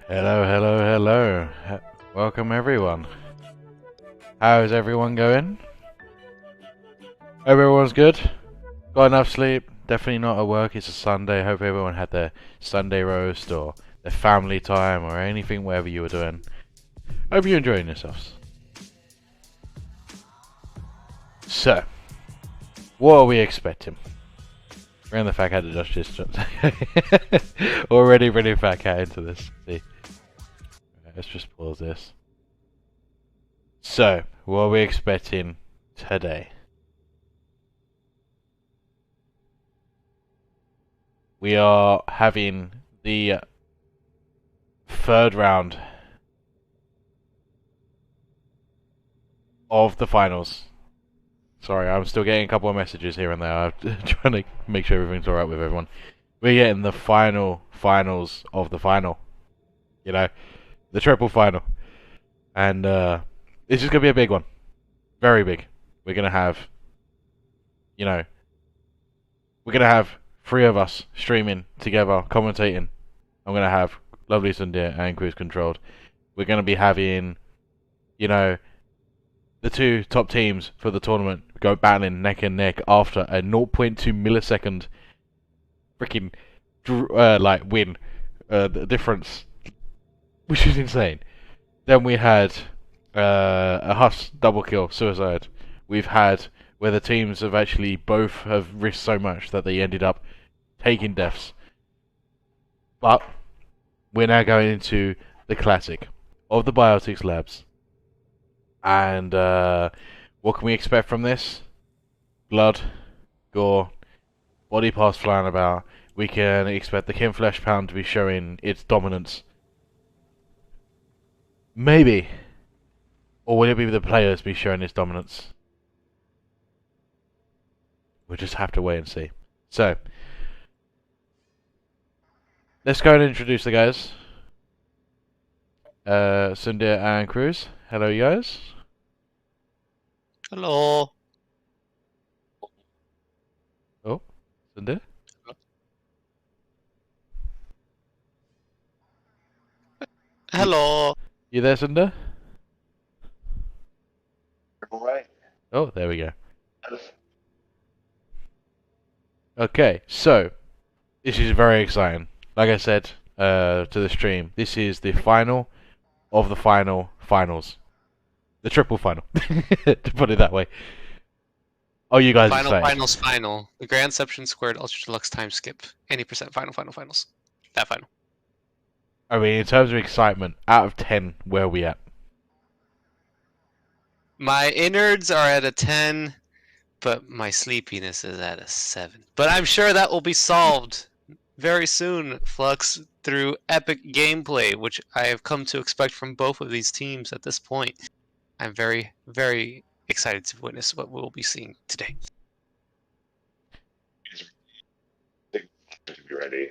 Hello, hello, hello. Welcome everyone. How's everyone going? Hope everyone's good. Got enough sleep? Definitely not at work. It's a Sunday. Hope everyone had their Sunday roast or their family time or anything, whatever you were doing. Hope you're enjoying yourselves. So, what are we expecting? Bring the fat cat to justice. Already bringing fat cat into this. See. Let's just pause this. So, what are we expecting today? We are having the third round of the finals. Sorry, I'm still getting a couple of messages here and there. I'm trying to make sure everything's alright with everyone. We're getting the finals of the final. You know, the triple final. And this is going to be a big one. Very big. We're going to have, we're going to have 3 of us streaming together, commentating. I'm going to have Lovely Sundir and Cruise Controlled. We're going to be having, the 2 top teams for the tournament go battling neck and neck after a 0.2 millisecond freaking win. The difference, which is insane. Then we had a Huss double kill suicide. We've had where the teams have actually both have risked so much that they ended up taking deaths. But we're now going into the classic of the Biotics labs. And what can we expect from this? Blood, gore, body parts flying about. We can expect the Fleshpound to be showing its dominance. Maybe. Or will it be the players be showing its dominance? We'll just have to wait and see. So, let's go and introduce the guys. Sundir and Cruz. Hello, you guys. Hello. Oh, Sundir. Hello. You there, Sundir? Alright. Oh, there we go. Okay, so this is very exciting. Like I said to the stream, this is the final of the finals. The triple final, to put it that way. Oh, you guys Final, excited? finals, final. The Grandception squared Ultra Deluxe time skip. 80% finals. That final. I mean, in terms of excitement, out of 10, where are we at? My innards are at a 10, but my sleepiness is at a 7. But I'm sure that will be solved very soon, FluX, through epic gameplay, which I have come to expect from both of these teams at this point. I'm very, very excited to witness what we'll be seeing today. Be ready.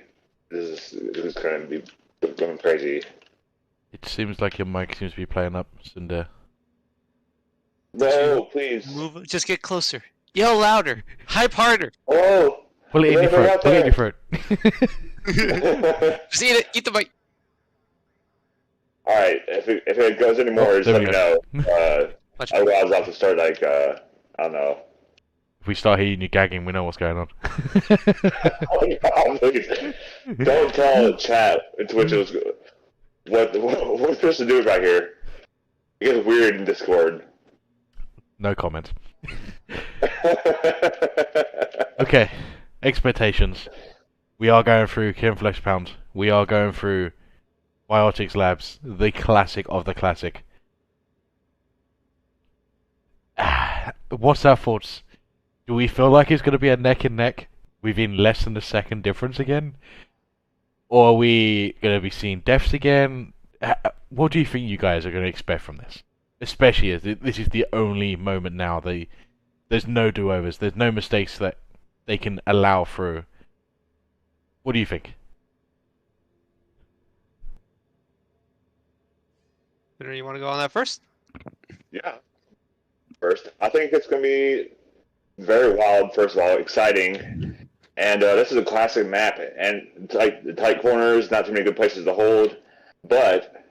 This is going to be going crazy. It seems like your mic seems to be playing up, Cinder. No, please. Move. Just get closer. Yell louder. Hype harder. Oh! Pull it in your throat. Pull it in your throat. Just eat it. Eat the bite. Alright, if it goes anymore, just let me know. Otherwise, I'll have to start, like, I don't know. If we start hearing you gagging, we know what's going on. Oh, no, please. Don't tell chat Twitch was what we're supposed to do right here. It gets weird in Discord. No comment. Okay, expectations. We are going through Fleshpound. We are going through Biotics Labs, the classic of the classic. What's our thoughts? Do we feel like it's going to be a neck and neck within less than a second difference again? Or are we going to be seeing deaths again? What do you think you guys are going to expect from this? Especially as this is the only moment now. There's no do-overs. There's no mistakes that they can allow through. What do you think? You want to go on that first? Yeah. First, I think it's going to be very wild, first of all, exciting. And this is a classic map, and tight corners, not too many good places to hold. But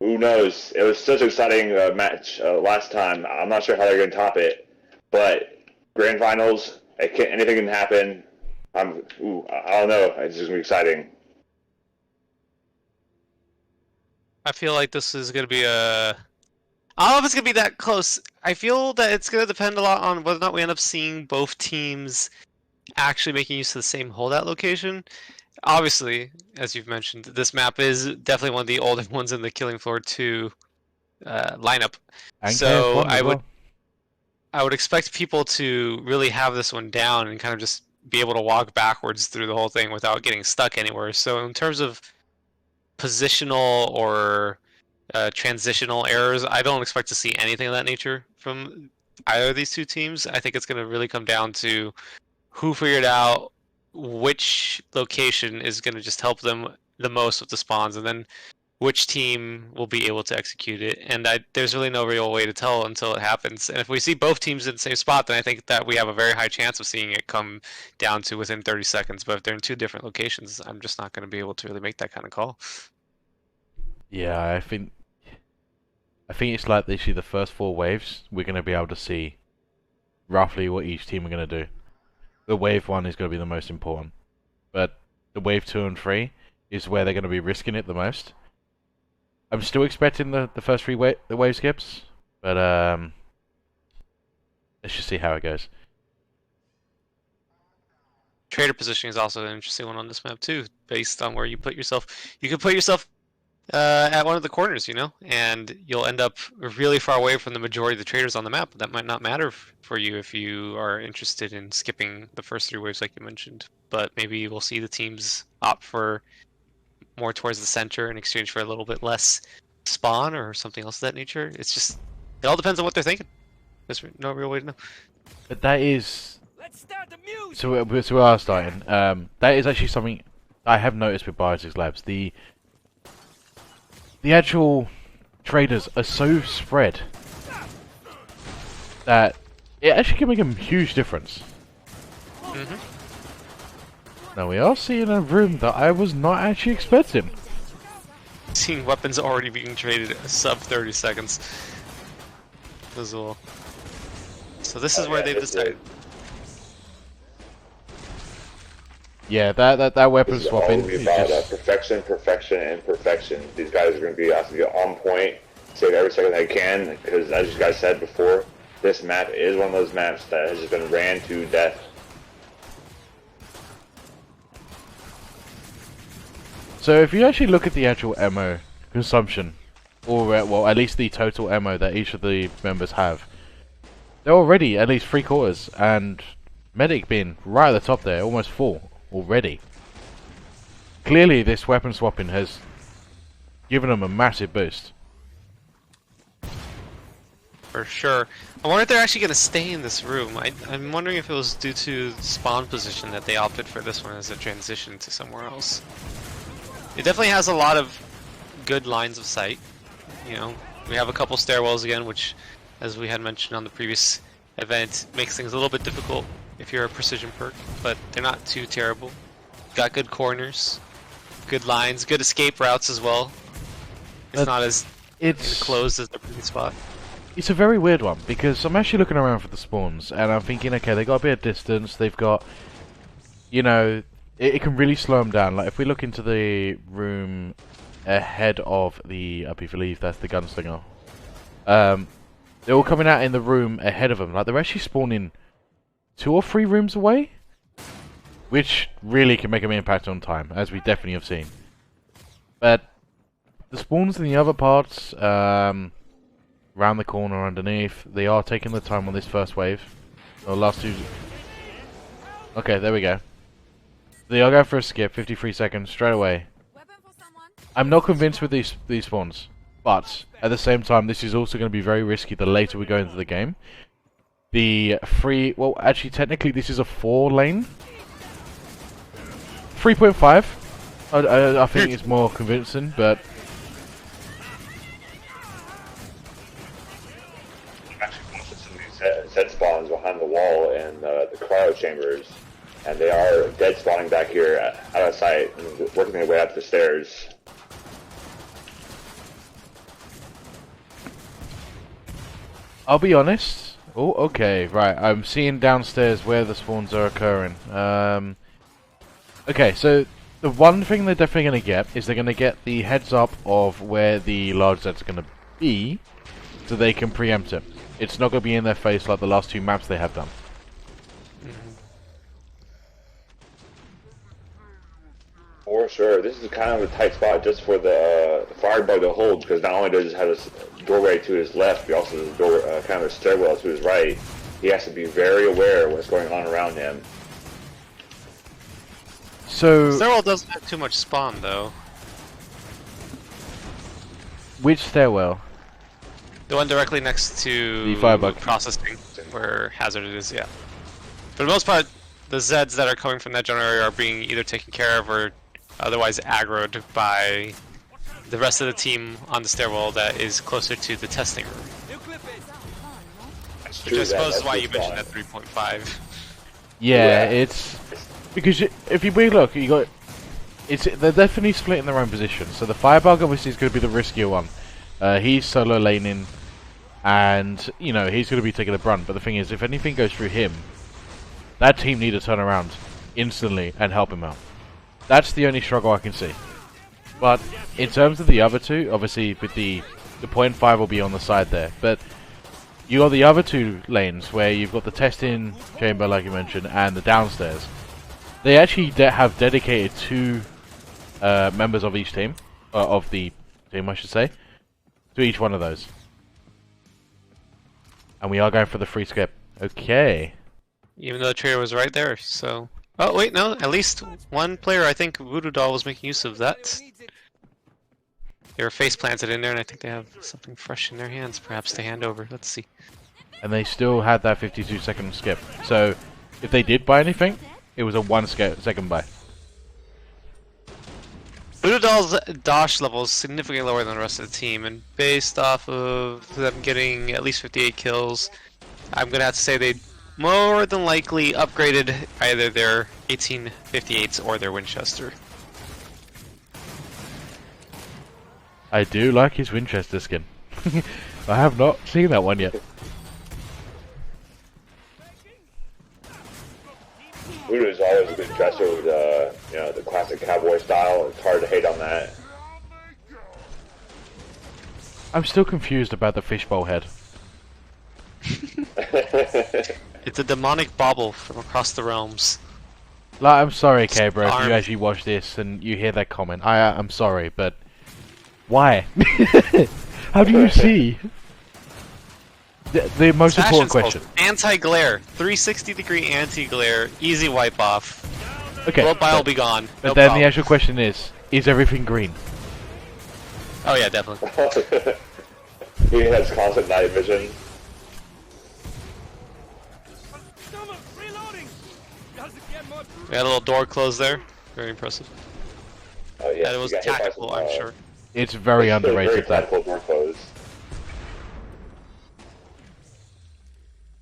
who knows? It was such an exciting match last time. I'm not sure how they're going to top it. But grand finals, anything can happen. I don't know. It's just going to be exciting. I feel like this is going to be a... I don't know if it's going to be that close. I feel that it's going to depend a lot on whether or not we end up seeing both teams actually making use of the same holdout location. Obviously, as you've mentioned, this map is definitely one of the older ones in the Killing Floor 2 lineup. And so I would expect people to really have this one down and kind of just be able to walk backwards through the whole thing without getting stuck anywhere. So in terms of positional or transitional errors, I don't expect to see anything of that nature from either of these two teams. I think it's going to really come down to who figured out which location is going to just help them the most with the spawns, and then which team will be able to execute it. And there's really no real way to tell until it happens. And if we see both teams in the same spot, then I think that we have a very high chance of seeing it come down to within 30 seconds. But if they're in two different locations, I'm just not going to be able to really make that kind of call. Yeah, I think it's like literally the first 4 waves, we're going to be able to see roughly what each team are going to do. The wave 1 is going to be the most important, but the wave 2 and 3 is where they're going to be risking it the most. I'm still expecting the first three the wave skips, but let's just see how it goes. Trader positioning is also an interesting one on this map too, based on where you put yourself. You could put yourself at one of the corners, you know, and you'll end up really far away from the majority of the traders on the map. That might not matter for you if you are interested in skipping the first 3 waves like you mentioned, but maybe we'll see the teams opt for more towards the center in exchange for a little bit less spawn or something else of that nature. It's just, it all depends on what they're thinking. There's no real way to know. But that is... So we are starting. That is actually something I have noticed with Biotics Labs. The actual traders are so spread that it actually can make a huge difference. Now we are seeing a room that I was not actually expecting. Seeing weapons already being traded sub 30 seconds as well. So this is where they've decided. Yeah, that weapon This is swapping all is about just... perfection, perfection, and perfection. These guys are going to be have to be on point, save every second they can, because as you guys said before, this map is one of those maps that has just been ran to death. So if you actually look at the actual ammo consumption, or well, at least the total ammo that each of the members have, they're already at least 3/4, and Medic being right at the top there, almost full already. Clearly this weapon swapping has given them a massive boost. For sure. I wonder if they're actually going to stay in this room. I'm wondering if it was due to the spawn position that they opted for this one as a transition to somewhere else. It definitely has a lot of good lines of sight. You know, we have a couple stairwells again, which, as we had mentioned on the previous event, makes things a little bit difficult if you're a precision perk, but they're not too terrible. Got good corners, good lines, good escape routes as well. It's not as enclosed as the previous spot. It's a very weird one, because I'm actually looking around for the spawns, and I'm thinking, okay, they got a bit of distance, they've got, you know, it can really slow them down. Like, if we look into the room ahead of the, I believe that's the gunslinger, they're all coming out in the room ahead of them. Like, they're actually spawning 2 or 3 rooms away, which really can make an impact on time, as we definitely have seen. But the spawns in the other parts, round the corner underneath, they are taking the time on this first wave. Or last 2. Okay, there we go. They are going for a skip, 53 seconds, straight away. I'm not convinced with these spawns, but at the same time, this is also going to be very risky the later we go into the game. The 3, well, actually, technically, this is a 4 lane. 3.5. I think it's more convincing, but Set spawns behind the wall and the cryo chambers, and they are dead spawning back here out of sight and working their way up the stairs. I'll be honest. Oh, okay, right. I'm seeing downstairs where the spawns are occurring. Okay, so the one thing they're definitely going to get is they're going to get the heads up of where the large Z's are going to be, so they can preempt it. It's not going to be in their face like the last 2 maps they have done. For sure, this is kind of a tight spot just for the firebug to hold, because not only does he have his doorway to his left, but also his door, kind of a stairwell to his right. He has to be very aware of what's going on around him. So, Stairwell doesn't have too much spawn though. which stairwell? The one directly next to The firebug processing, where hazard is, yeah. For the most part, the Zeds that are coming from that general area are being either taken care of or otherwise aggroed by the rest of the team on the stairwell that is closer to the testing room. Which I suppose is why you mentioned that 3.5. Yeah, it's because if you really look, you got they're definitely split in their own position. So the firebug obviously is going to be the riskier one. He's solo laning, and you know he's going to be taking the brunt. But the thing is, if anything goes through him, that team need to turn around instantly and help him out. That's the only struggle I can see. But in terms of the other two, obviously with the point 5 will be on the side there, but you got the other two lanes where you've got the testing chamber, like you mentioned, and the downstairs. They actually have dedicated 2 members of each team, of the team, I should say, to each one of those. And we are going for the free skip. Okay. Even though the trader was right there, so... Oh, wait, no, at least one player, I think Voodoo Doll was making use of that. They were face planted in there, and I think they have something fresh in their hands, perhaps to hand over. Let's see. And they still had that 52-second skip. So, if they did buy anything, it was a 1-second buy. Voodoo Doll's Dosh level is significantly lower than the rest of the team, and based off of them getting at least 58 kills, I'm going to have to say they more than likely upgraded either their 1858s or their Winchester. I do like his Winchester skin. I have not seen that one yet. Voodoo is always a good dresser with you know, the classic cowboy style. It's hard to hate on that. I'm still confused about the fishbowl head. It's a demonic bauble from across the realms. Like, I'm sorry, K-Bro, if Arm. you actually watch this and you hear that comment. I'm sorry, but why? How do you see? The most important question. Anti-glare. 360-degree anti-glare. Easy wipe-off. Okay, World Bile will be gone. but No then problem. the actual question is everything green? Oh yeah, definitely. He has constant night vision. We had a little door closed there. Very impressive. Oh yeah, And it was he got hit by tactical, some, I'm sure. It's very underrated, that. Very door closed.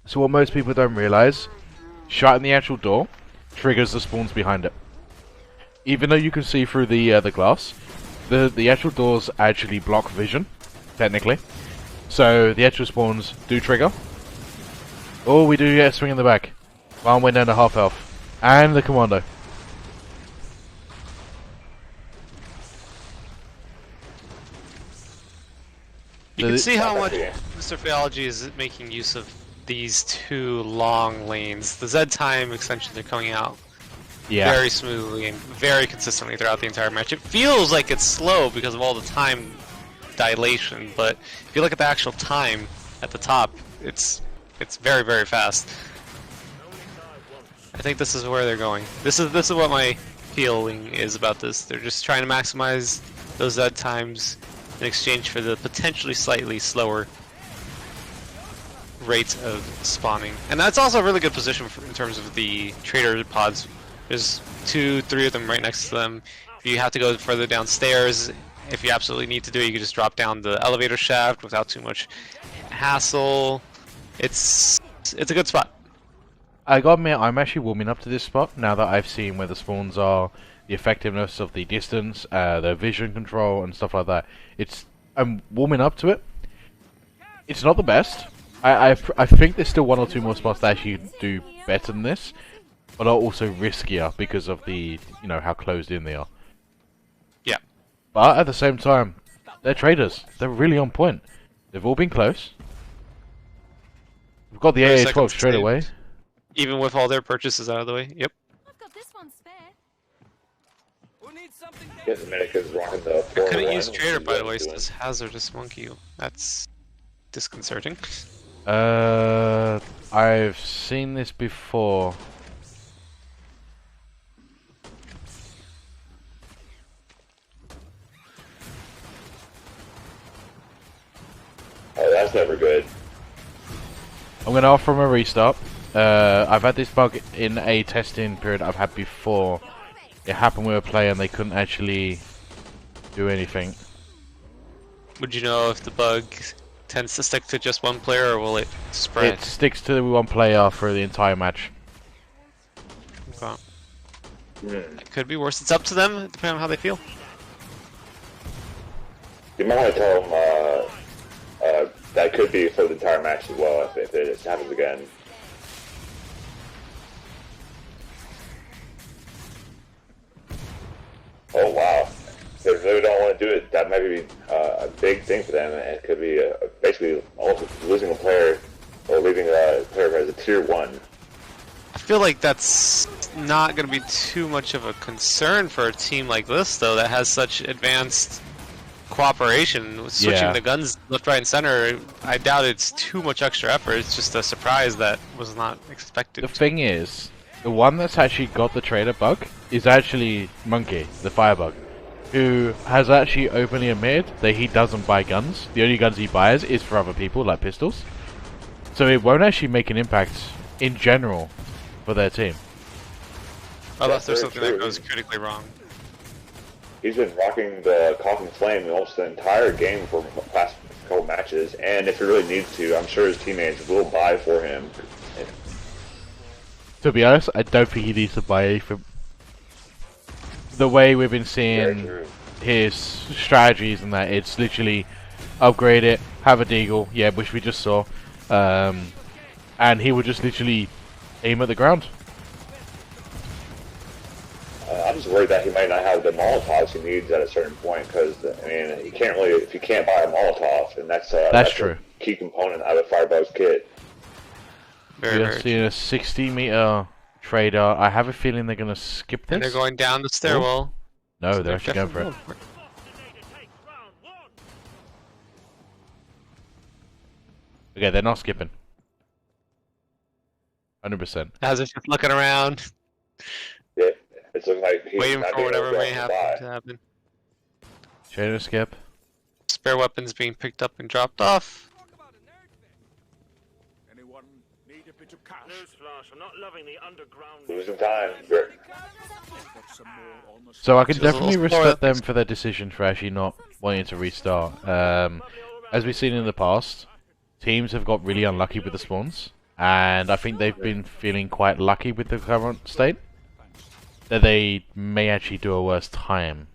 So what most people don't realize, shutting the actual door triggers the spawns behind it. Even though you can see through the glass, the actual doors actually block vision, technically. So the actual spawns do trigger. Oh, we do get a swing in the back. One went down to half health. And the commando. You can see how much Mr. Phyology is making use of these 2 long lanes. The Z time extensions are coming out Yeah. very smoothly and very consistently throughout the entire match. It feels like it's slow because of all the time dilation, but if you look at the actual time at the top, it's very, very fast. I think this is where they're going. This is what my feeling is about this. They're just trying to maximize those Z times in exchange for the potentially slightly slower rate of spawning. And that's also a really good position in terms of the trader pods. There's 2, 3 of them right next to them. If you have to go further downstairs, if you absolutely need to do it, you can just drop down the elevator shaft without too much hassle. It's a good spot. I gotta admit, I'm actually warming up to this spot now that I've seen where the spawns are, the effectiveness of the distance, the vision control, and stuff like that. I'm warming up to it. It's not the best. I think there's still 1 or 2 more spots that actually do better than this, but are also riskier because of the, you know, how closed in they are. Yeah. But at the same time, they're traders. They're really on point. They've all been close. We've got the 30 AA-12 seconds straight saved. away. Even with all their purchases out of the way. Yep. I've got this one spare. Yes, Dominica's rocking the I couldn't 4-1, use trader, which by is the way, what so he's this hazardous monkey. That's disconcerting. I've seen this before. doing. Oh, that's never good. I'm going to offer him a restart. I've had this bug in a testing period I've had before. It happened with a player and they couldn't actually do anything. Would you know if the bug tends to stick to just one player, or will it spread? It sticks to one player for the entire match. Okay. Hmm. It could be worse. It's up to them, depending on how they feel. You might want to tell him that could be for the entire match as well if it happens again. Oh wow. They really don't could be a big thing for them, and it could be basically also losing a player or leaving a player as a tier 1. I feel like that's not going to be too much of a concern for a team like this, though, that has such advanced cooperation. Switching the guns left, right, and center, I doubt it's too much extra effort. It's just a surprise that was not expected. The thing is, the one that's actually got the trader bug is actually Monkey, the firebug, who has actually openly admitted that he doesn't buy guns. The only guns he buys is for other people, like pistols. So it won't actually make an impact in general for their team. Unless there's something that goes critically wrong. He's been rocking the Coffin Flame almost the entire game for the past couple matches, and if he really needs to, I'm sure his teammates will buy for him. To be honest, I don't think he needs to buy anything. The way we've been seeing his strategies and that, it's literally upgrade it, have a deagle, yeah, which we just saw, and he would just literally aim at the ground. I'm just worried that he might not have the Molotovs he needs at a certain point, because I mean, he can't really, if you can't buy a Molotov, and that's true. A key component of a Firebug's kit. We're seeing a 60-meter trader. I have a feeling they're going to skip this. And they're going down the stairwell. No, So they're actually going for it. Okay, they're not skipping. 100%. As if just looking around, Yeah, it's looking like he's waiting not for being whatever able may to happen buy. to happen. Trader skip. Spare weapons being picked up and dropped off. Anyone need a bit of cash? Newsflash, I'm not loving the underground. Losing time. So I can Just a definitely little spoiler. respect them for their decision for actually not wanting to restart. As we've seen in the past, teams have got really unlucky with the spawns, and I think they've been feeling quite lucky with the current state, that they may actually do a worse time.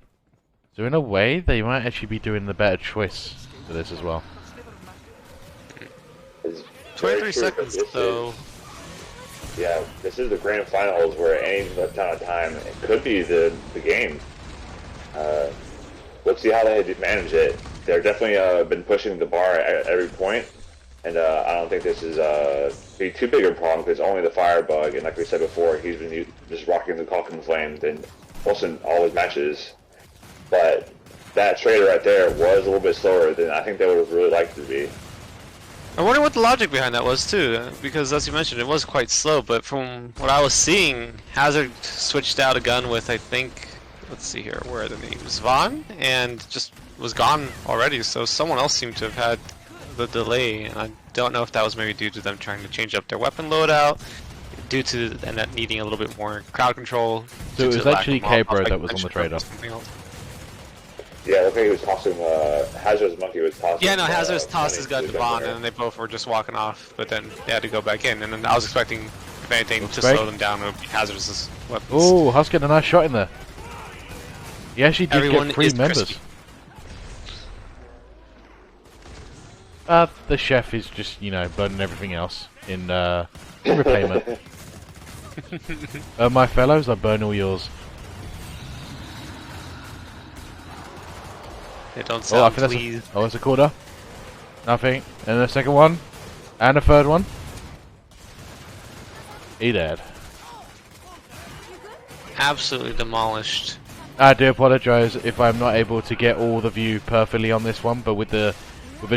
So in a way, they might actually be doing the better choice for this as well. 23 seconds, though. Yeah, this is the grand finals where any left out of time, it could be the game. Let's see how they manage it. They're definitely been pushing the bar at every point, and I don't think this is be too big a problem because only the Firebug, and like we said before, he's been just rocking the Coffin Flame in almost in all his matches. But that trader right there was a little bit slower than I think they would have really liked it to be. I wonder what the logic behind that was too, because as you mentioned, it was quite slow. But from what I was seeing, Hazard switched out a gun with, I think, let's see here, where are the names? Vaughn, and just was gone already. So someone else seemed to have had the delay, and I don't know if that was maybe due to them trying to change up their weapon loadout, due to and that needing a little bit more crowd control. So it was actually K-Bro that was on the trader. Yeah, I think he was tossing, Hazard's monkey was tossing. Yeah, no, Hazard's tossed his gun to Vaughn, there. and then they both were just walking off, but then they had to go back in, and then I was expecting, if anything, Looks to great. slow them down with Hazard's weapons. Oh, Husk getting a nice shot in there. He actually did Everyone get 3 is members. crispy. The chef is just, you know, burning everything else in repayment. My fellows, I burn all yours. They don't Oh, I sound think pleased. that's it's a quarter. Nothing. And the second one. And a third one. He dead. Absolutely demolished. I do apologise if I'm not able to get all the view perfectly on this one, but with the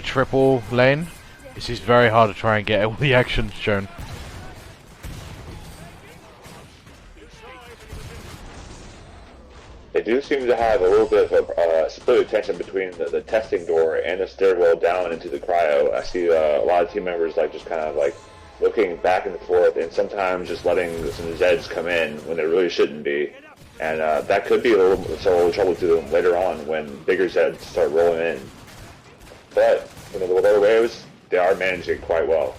triple lane, this is very hard to try and get all the action shown. They do seem to have a little bit of a split attention between the testing door and the stairwell down into the cryo. I see a lot of team members like just kind of like looking back and forth, and sometimes just letting some Zeds come in when they really shouldn't be. And that could be a little trouble to them later on when bigger Zeds start rolling in. But you know, whatever ways, they are managing it quite well.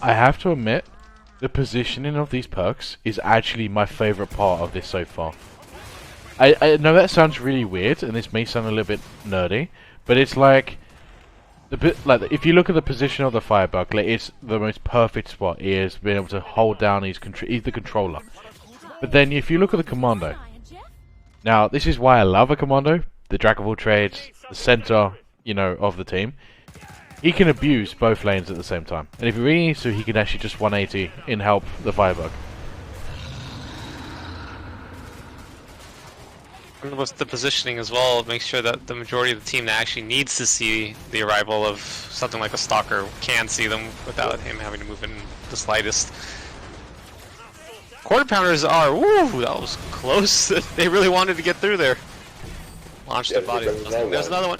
I have to admit, the positioning of these perks is actually my favourite part of this so far. I know that sounds really weird, and this may sound a little bit nerdy, but it's like if you look at the position of the Firebug, like it's the most perfect spot. He has been able to hold down he's the controller. But then if you look at the Commando, now this is why I love a Commando, the jack of all trades, the center, you know, of the team, he can abuse both lanes at the same time. And if he really needs to, he can actually just 180 in help the Firebug. And with the positioning as well, make sure that the majority of the team that actually needs to see the arrival of something like a Stalker can see them without him having to move in the slightest. Quarter Pounders are, woo, that was close. They really wanted to get through there. Launched their body. There's another one.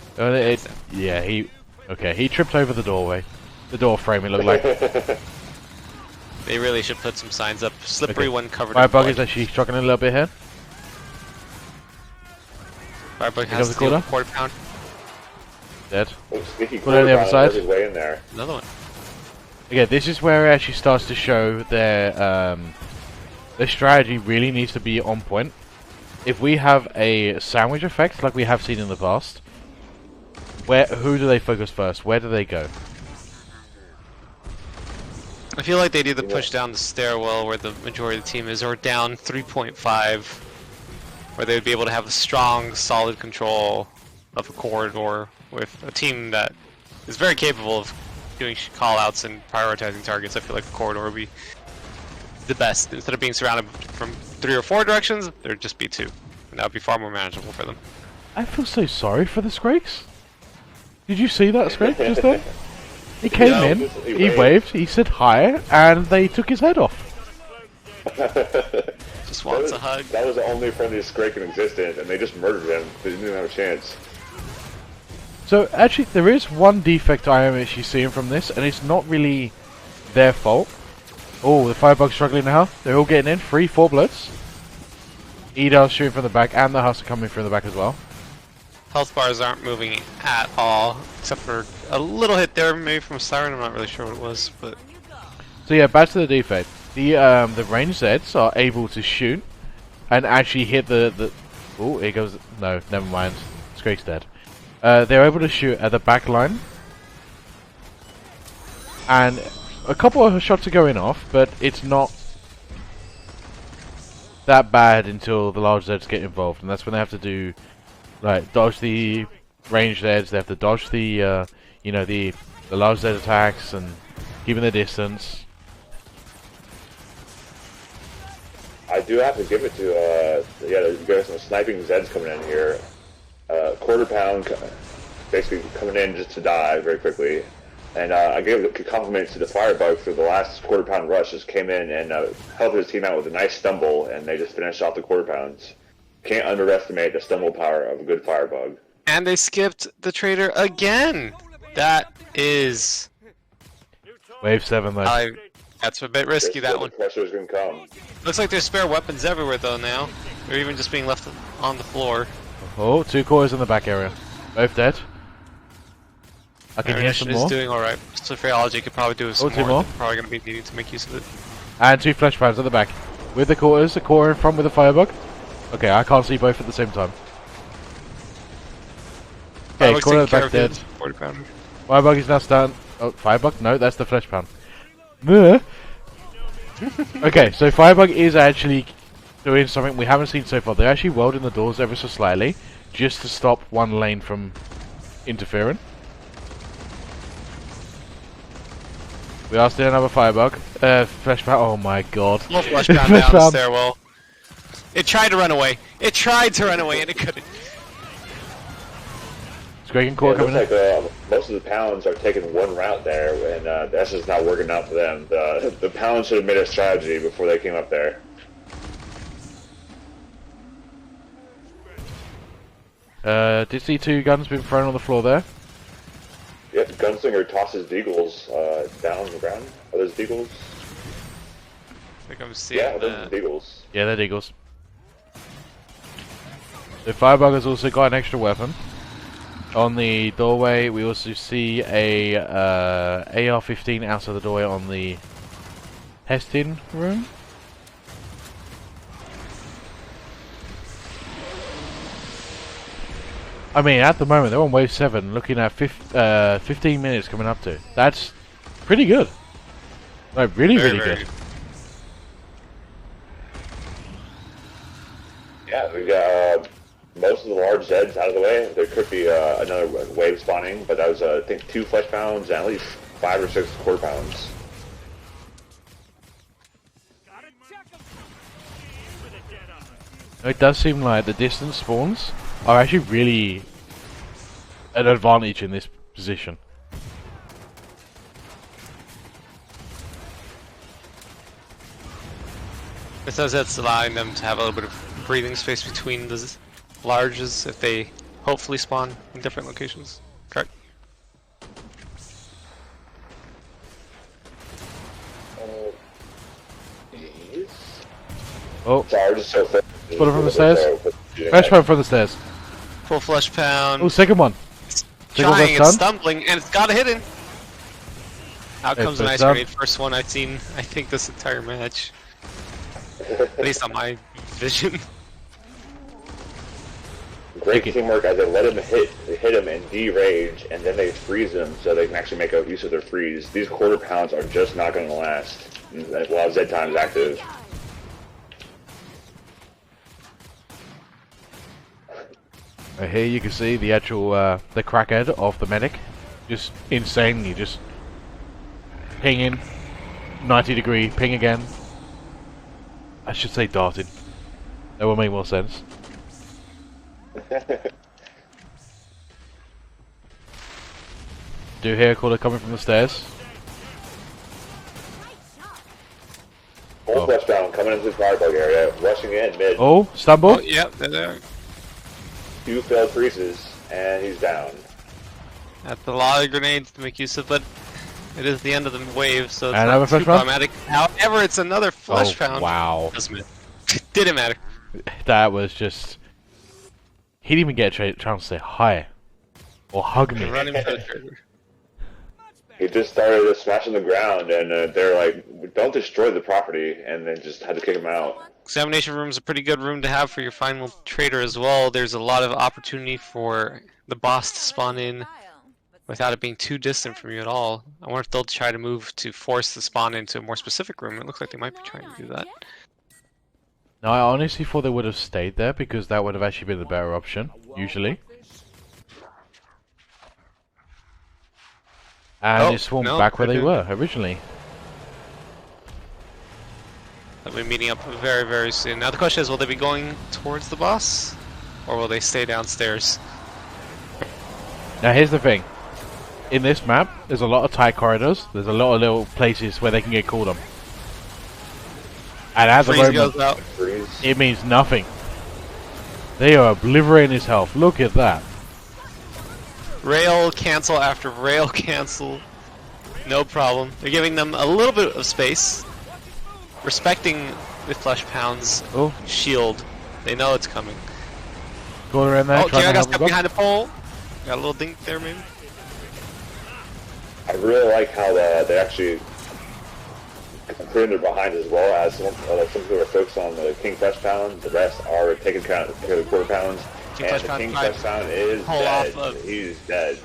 Yeah, he tripped over the doorway. The door frame, it looked like. They really should put some signs up. Slippery one covered in Firebug blood. is actually struggling a little bit here. Firebug Here comes has the the quarter pound. Dead. Sneaky Put it on the other side. his way in there. Another one. Again, this is where it actually starts to show their strategy really needs to be on point. If we have a sandwich effect like we have seen in the past, who do they focus first? Where do they go? I feel like they'd either push down the stairwell where the majority of the team is, or down 3.5, where they would be able to have a strong, solid control of a corridor with a team that is very capable of doing call-outs and prioritizing targets. I feel like the corridor would be the best. Instead of being surrounded from 3 or 4 directions, there'd just be 2. And that would be far more manageable for them. I feel so sorry for the Scrakes. Did you see that Scrake just then? He came in, he waved, he said hi, and they took his head off. Just wants a hug. That was the only friendliest Scrake in existence, and they just murdered him. They didn't even have a chance. So actually, there is one defect I am actually seeing from this, and it's not really their fault. Oh, the Firebug's struggling now. They're all getting in. 3-4 bloods. Edal's shooting from the back, and the Husk coming from the back as well. Health bars aren't moving at all, except for a little hit there, maybe from Siren. I'm not really sure what it was, but So yeah, back to the defect. The ranged Zeds are able to shoot and actually hit the. Oh, here goes. No, never mind. Scrake's dead. They're able to shoot at the back line, and a couple of shots are going off, but it's not that bad until the large Zeds get involved, and that's when they have to do. Right, dodge the ranged Zeds, they have to dodge the, you know, the large Zed attacks and keeping the distance. I do have to give it to, there's some sniping Zeds coming in here. Quarter Pound basically coming in just to die very quickly. And I give compliments to the Firebug for the last Quarter Pound rush, just came in and helped his team out with a nice stumble, and they just finished off the Quarter Pounds. Can't underestimate the stumble power of a good Firebug. and they skipped the trader again. That is Wave 7 though. That's a bit risky, that one. Pressure is going to come. Looks like there's spare weapons everywhere though now. They're even just being left on the floor. Oh, 2 cores in the back area. Both dead. I can hear some is more. doing alright. So Phyreology could probably do some 2 more. more. They're probably going to be needing to make use of it. And 2 Fleshpounds at the back. With the quarters, a core in front with a Firebug. Okay, I can't see both at the same time. Okay, quarter at the back dead. 40 pounder. Firebug is now stunned. Oh, Firebug? No, that's the Fleshpound. Bleh. Okay, so Firebug is actually doing something we haven't seen so far. They're actually welding the doors ever so slightly, just to stop one lane from interfering. We are still another Firebug. Fleshpound. Oh my god. Little Fleshpound down the stairwell. It tried to run away. It tried to run away and it couldn't. Scraking core coming in. Like, most of the Pounds are taking one route there, and that's just not working out for them. The Pounds should have made a strategy before they came up there. Did see 2 guns being thrown on the floor there. Yep, Gunslinger tosses Deagles down on the ground. Are those Deagles? I think I'm seeing Yeah, those are Deagles. Yeah, they're Eagles. The Firebug has also got an extra weapon. On the doorway, we also see a AR-15 outside the doorway on the testing room. I mean, at the moment, they're on wave 7, looking at 15 minutes coming up to. That's pretty good. Like, really, really good. Yeah, we got most of the large Zeds out of the way. There could be another wave spawning, but that was, I think, 2 Fleshpounds and at least 5 or 6 quarter pounds. It does seem like the distance spawns are actually really an advantage in this position. It says that's allowing them to have a little bit of breathing space between the larges if they hopefully spawn in different locations. Correct. Oh, Sorry, just so put it from the stairs. Fleshpound from the stairs. Full Fleshpound. Oh, second one. Trying, Second it's one stumbling, and it's got a hidden. Out comes an first ice down. grenade. First one I've seen, I think, this entire match. At least on my vision. Great teamwork as they let him hit him and de-rage, and then they freeze him so they can actually make use of their freeze. These quarter pounds are just not going to last while Z time is active. Here you can see the actual the crackhead of the medic, just insanely just pinging, 90-degree ping again. I should say darted. That will make more sense. Do hear a caller coming from the stairs. Full Fleshpound coming into the firebug area, rushing in mid. Oh, stumble. Oh, yep, there. 2 failed freezes, and he's down. That's a lot of grenades to make use of, but it is the end of the wave, so it's Another not too Fleshpound? problematic. However, it's another Fleshpound. Oh, wow. Doesn't matter. Didn't matter. That was just... He didn't even get a chance to say hi. Or hug me. Running for the trigger. He just started smashing the ground, and they're like, "Don't destroy the property," and then just had to kick him out. Examination room is a pretty good room to have for your final trader as well. There's a lot of opportunity for the boss to spawn in without it being too distant from you at all. I wonder if they'll try to move to force the spawn into a more specific room. It looks like they might be trying to do that. No, I honestly thought they would have stayed there because that would have actually been the better option, usually. And just swarmed back where they were originally. They'll be meeting up very, very soon. Now the question is, will they be going towards the boss? Or will they stay downstairs? Now here's the thing. In this map, there's a lot of tight corridors. There's a lot of little places where they can get caught on. And at the Freeze moment, goes out. it means nothing. They are obliterating his health. Look at that. Rail cancel after rail cancel. No problem. They're giving them a little bit of space. Respecting the Fleshpound's shield. They know it's coming. Going around there. Oh, trying Kira to got help stuck him. behind a pole. Got a little dink there, maybe. I really like how they actually clearing their behind as well as some people are focused on the King Fleshpound. The rest are taking care of the quarter pounds. King And the Fleshpound King tried to Fleshpound is pull dead. off of- He's dead.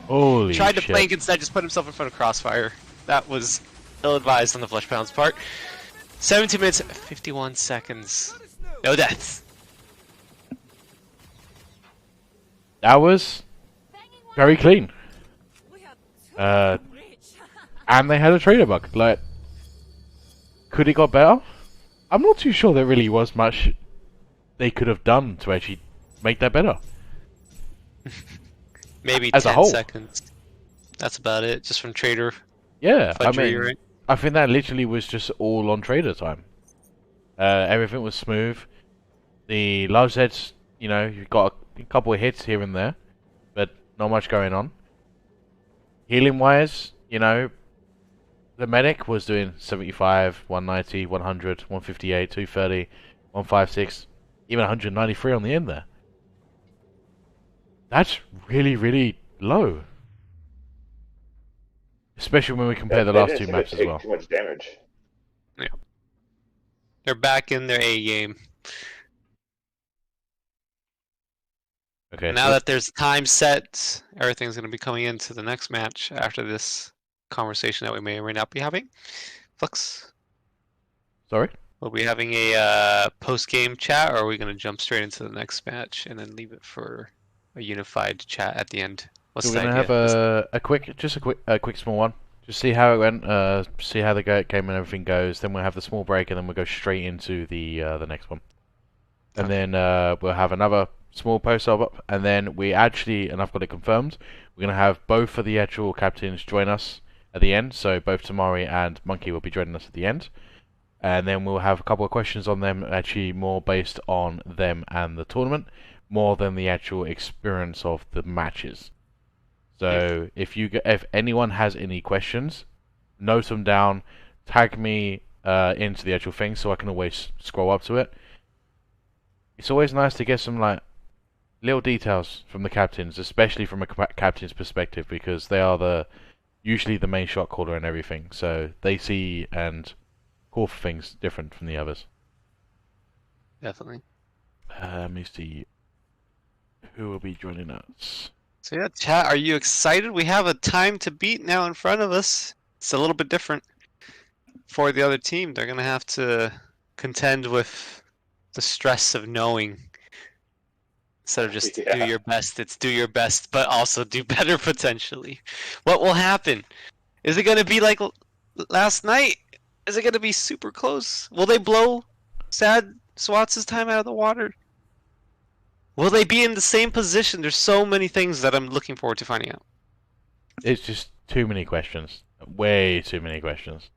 Holy Tried to shit. flank instead, just put himself in front of Crossfire. That was ill-advised on the Fleshpound's part. 17 minutes, 51 seconds. No deaths. That was very clean. And they had a trader bug. Like, could it got better? I'm not too sure there really was much they could have done to actually make that better. Maybe As a 10 whole. seconds. That's about it, just from trader. Yeah, I Fudgery, mean, right? I think that literally was just all on trader time. Everything was smooth. The large heads, you know, you've got a couple of hits here and there, but not much going on. Healing wise, you know, the medic was doing 75, 190, 100, 158, 230, 156, even 193 on the end there. That's really, really low. Especially when we compare the They last didn't two seem to maps as take well. Too much damage. They're back in their A game. Okay. Now that there's time set, everything's going to be coming into the next match after this conversation that we may or may not be having. Flux. Sorry? Are we having a post-game chat, or are we going to jump straight into the next match and then leave it for a unified chat at the end? What's So the we're gonna idea? have a quick small one. Just see how it went. See how the game and everything goes. Then we'll have the small break, and then we'll go straight into the next one. And Okay. then we'll have another small post up, and then we actually, and I've got it confirmed, we're gonna have both of the actual captains join us at the end. So both Tamari and Monkey will be joining us at the end. And then we'll have a couple of questions on them, actually more based on them and the tournament, more than the actual experience of the matches. So if anyone has any questions, note them down, tag me into the actual thing so I can always scroll up to it. It's always nice to get some like little details from the captains, especially from a captain's perspective, because they are usually the main shot caller and everything. So they see and call for things different from the others. Definitely. Let me see who will be joining us. So yeah, chat, are you excited? We have a time to beat now in front of us. It's a little bit different for the other team. They're going to have to contend with the stress of knowing. Instead of just do your best, it's do your best, but also do better potentially. What will happen? Is it going to be like last night? Is it going to be super close? Will they blow Sad Swats' time out of the water? Will they be in the same position? There's so many things that I'm looking forward to finding out. It's just too many questions. Way too many questions.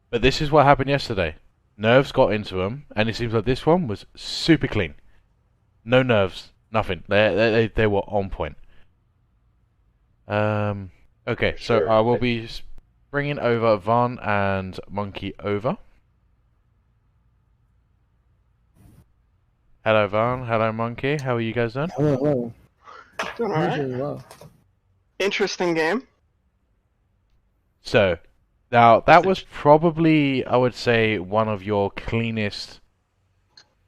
But this is what happened yesterday. Nerves got into them, and it seems like this one was super clean. No nerves, nothing. They were on point. Okay, so Sure. I will be bringing over Van and Monkey over. Hello, Van. Hello, Monkey. How are you guys doing? Hello, hello. Doing I'm alright. doing well. Interesting game. So, now that was probably, I would say, one of your cleanest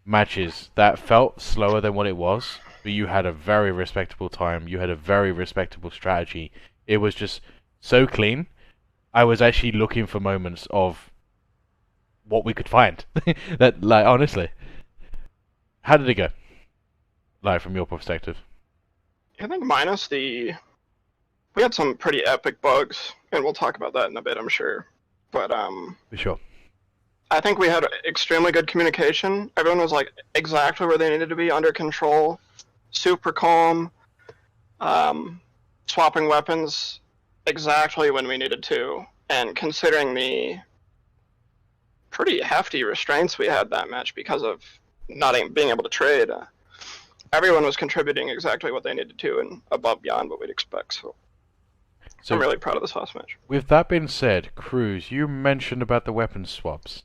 matches. That felt slower than what it was, but you had a very respectable time. You had a very respectable strategy. It was just so clean. I was actually looking for moments of what we could find. That, like, honestly, how did it go? Like, from your perspective. I think minus the... We had some pretty epic bugs, and we'll talk about that in a bit, I'm sure. But, For sure. I think we had extremely good communication. Everyone was, like, exactly where they needed to be, under control, super calm, swapping weapons exactly when we needed to. And considering the pretty hefty restraints we had that match because of not being able to trade, everyone was contributing exactly what they needed to and above beyond what we'd expect. So I'm really proud of this last match. With that being said, Cruz, you mentioned about the weapon swaps.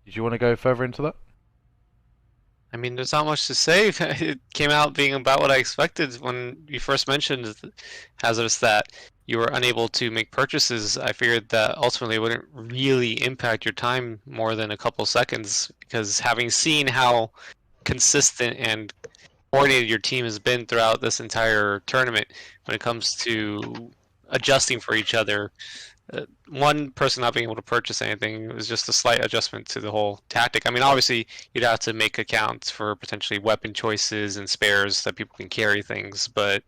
Did you want to go further into that? I mean, there's not much to say. It came out being about what I expected when you first mentioned Hazardous that you were unable to make purchases. I figured that ultimately it wouldn't really impact your time more than a couple seconds, because having seen how consistent and coordinated your team has been throughout this entire tournament when it comes to adjusting for each other, one person not being able to purchase anything was just a slight adjustment to the whole tactic. I mean, obviously, you'd have to make accounts for potentially weapon choices and spares that people can carry things, but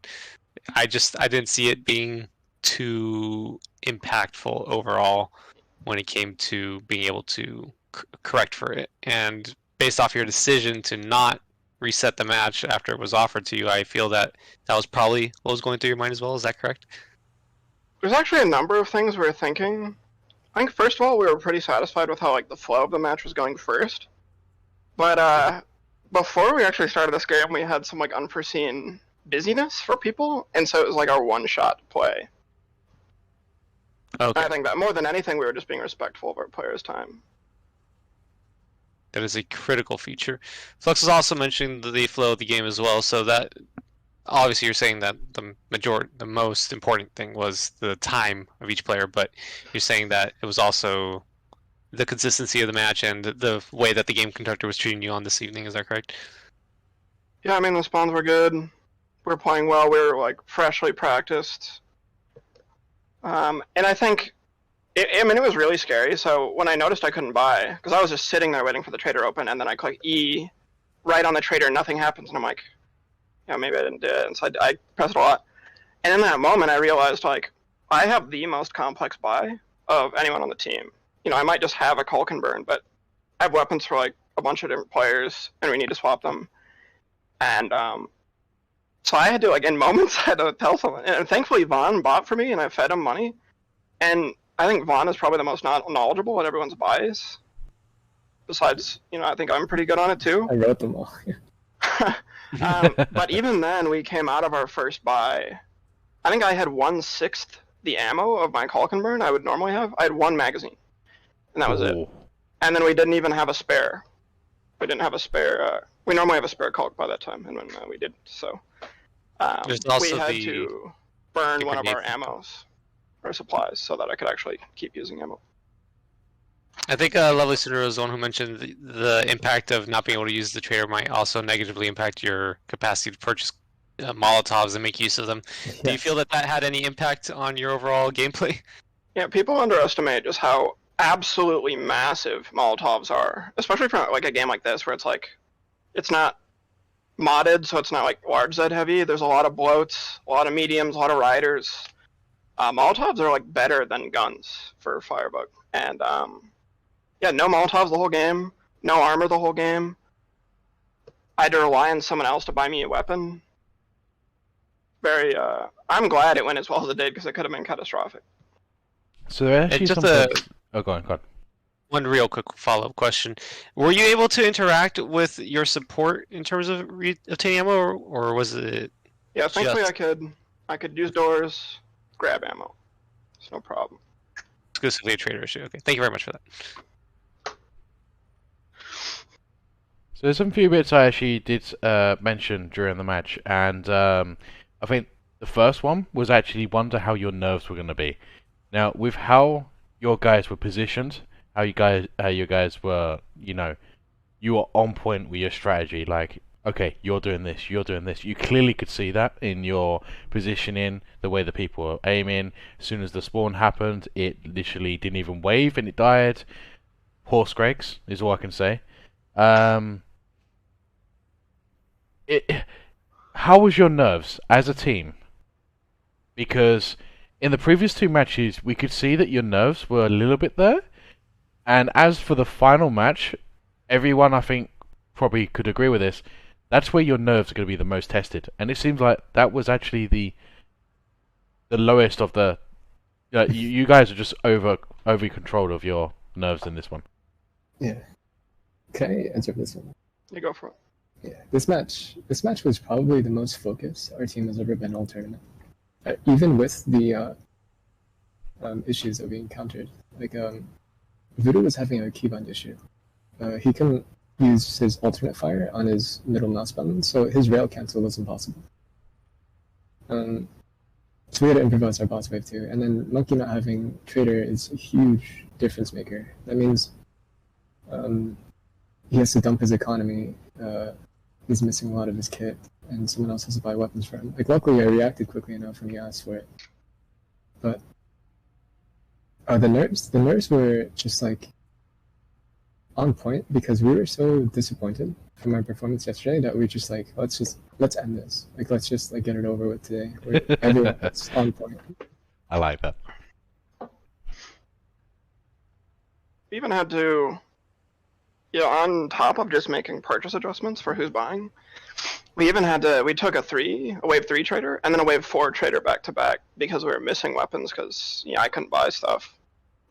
I didn't see it being too impactful overall when it came to being able to correct for it. And based off your decision to not reset the match after it was offered to you, I feel that that was probably what was going through your mind as well. Is that correct? There's actually a number of things we were thinking. I think first of all, we were pretty satisfied with how like the flow of the match was going first. But before we actually started this game, we had some like unforeseen busyness for people, and so it was like our one-shot play. Okay. I think that more than anything, we were just being respectful of our players' time. That is a critical feature. Flux is also mentioning the flow of the game as well, so that obviously you're saying that the most important thing was the time of each player, but you're saying that it was also the consistency of the match and the way that the game conductor was treating you on this evening. Is that correct? Yeah, I mean the spawns were good. We were playing well. We were like freshly practiced. And I think I mean, it was really scary. So when I noticed I couldn't buy, because I was just sitting there waiting for the trader to open, and then I click E right on the trader, nothing happens, and I'm like, yeah, maybe I didn't do it. And so I pressed a lot. And in that moment, I realized, like, I have the most complex buy of anyone on the team. You know, I might just have a Culkin burn, but I have weapons for, like, a bunch of different players, and we need to swap them. And so I had to, like, in moments, I had to tell someone. And thankfully, Vaughn bought for me, and I fed him money. And I think Vaughn is probably the most knowledgeable at everyone's buys. Besides, you know, I think I'm pretty good on it, too. I wrote them all. But even then, we came out of our first buy. I think I had 1/6 the ammo of my Culkin burn I would normally have. I had one magazine, and that was it. And then we didn't even have a spare. We didn't have a spare. We normally have a spare Culk by that time, and when we didn't, so There's also we had the to burn one of our grenade. ammos, our supplies, so that I could actually keep using ammo. I think Lovely Cinder was the one who mentioned the impact of not being able to use the trader might also negatively impact your capacity to purchase Molotovs and make use of them. Do you feel that that had any impact on your overall gameplay? Yeah, people underestimate just how absolutely massive Molotovs are, especially for like a game like this where it's like, it's not modded, so it's not like large Z heavy. There's a lot of bloats, a lot of mediums, a lot of riders. Molotovs are like better than guns for Firebug, and yeah, no Molotovs the whole game, no armor the whole game. I had to rely on someone else to buy me a weapon. Very, I'm glad it went as well as it did because it could have been catastrophic. So there are actually just some a- things- Oh, go on. One real quick follow-up question: were you able to interact with your support in terms of obtaining ammo, or was it Yeah, thankfully Just- I could use doors, grab ammo. It's no problem. exclusively a trader issue? Okay, thank you very much for that. So there's some few bits I actually did mention during the match, and I think the first one was actually wonder how your nerves were going to be. Now, with how your guys were positioned, how you guys were, you were on point with your strategy. Like, okay, you're doing this, you're doing this. You clearly could see that in your positioning, the way the people were aiming. As soon as the spawn happened, it literally didn't even wave and it died. Horse Greg's is all I can say. How was your nerves as a team? Because in the previous two matches, we could see that your nerves were a little bit there. And as for the final match, everyone I think probably could agree with this. That's where your nerves are going to be the most tested. And it seems like that was actually the lowest of the... you guys are just over controlled of your nerves in this one. Yeah. Can I answer this one? You go for it. Yeah, this match was probably the most focused our team has ever been all tournament. Even with the issues that we encountered, like Voodoo was having a keybind issue. He couldn't use his alternate fire on his middle mouse button, so his rail cancel was impossible. So we had to improvise our boss wave too. And then Monkey not having Trader is a huge difference maker. That means he has to dump his economy. He's missing a lot of his kit, and someone else has to buy weapons for him. Like, luckily, I reacted quickly enough when he asked for it. But the nerves were just like on point because we were so disappointed from our performance yesterday that we were just like, let's end this. Like, let's just like get it over with today. Everyone's on point. I like that. We even had to, on top of just making purchase adjustments for who's buying, we took a wave 3 trader and then a wave 4 trader back to back because we were missing weapons because I couldn't buy stuff.